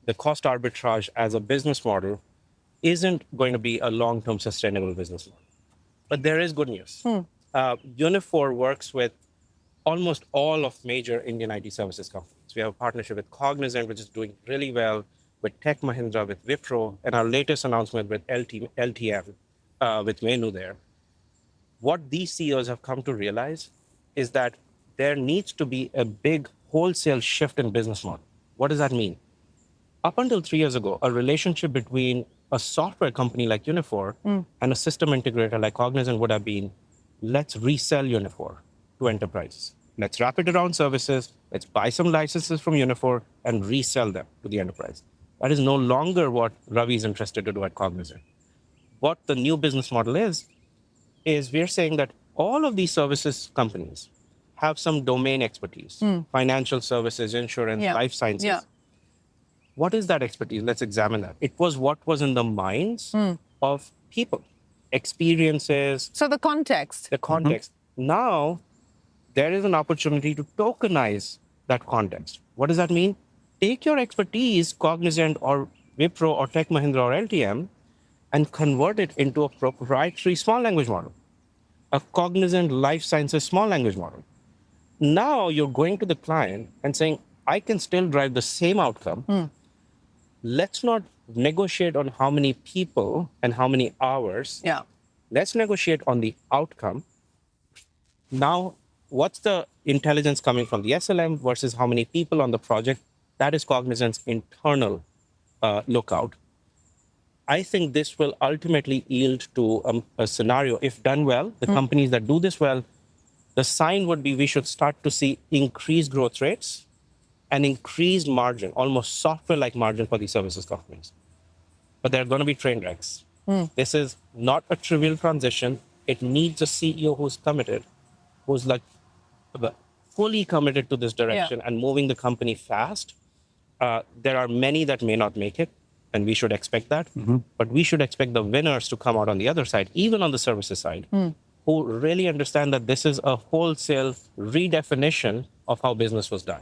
the cost arbitrage as a business model isn't going to be a long-term sustainable business model. But there is good news. Unifor works with almost all of major Indian IT services companies. We have a partnership with Cognizant, which is doing really well, with Tech Mahindra, with Wipro, and our latest announcement with LTM, with Venu there. What these CEOs have come to realize is that there needs to be a big wholesale shift in business model. What does that mean? Up until 3 years ago, a relationship between a software company like Unifor and a system integrator like Cognizant would have been, let's resell Unifor to enterprises. Let's wrap it around services. Let's buy some licenses from Unifor and resell them to the enterprise. That is no longer what Ravi is interested to do at Cognizant. What the new business model is we're saying that all of these services companies have some domain expertise, financial services, insurance, life sciences. Yeah. What is that expertise? Let's examine that. It was what was in the minds of people, experiences. So the context. The context. Now, there is an opportunity to tokenize that context. What does that mean? Take your expertise, Cognizant or Wipro or Tech Mahindra or LTM, and convert it into a proprietary small language model, a Cognizant life sciences small language model. Now you're going to the client and saying, I can still drive the same outcome. Let's not negotiate on how many people and how many hours. Yeah. Let's negotiate on the outcome. Now, what's the intelligence coming from the SLM versus how many people on the project? That is Cognizant's internal lookout. I think this will ultimately yield to a scenario, if done well, the companies that do this well, the sign would be we should start to see increased growth rates and increased margin, almost software-like margin for these services companies. But there are going to be train wrecks. This is not a trivial transition. It needs a CEO who's committed, who's like fully committed to this direction and moving the company fast. There are many that may not make it, and we should expect that. But we should expect the winners to come out on the other side, even on the services side, who really understand that this is a wholesale redefinition of how business was done.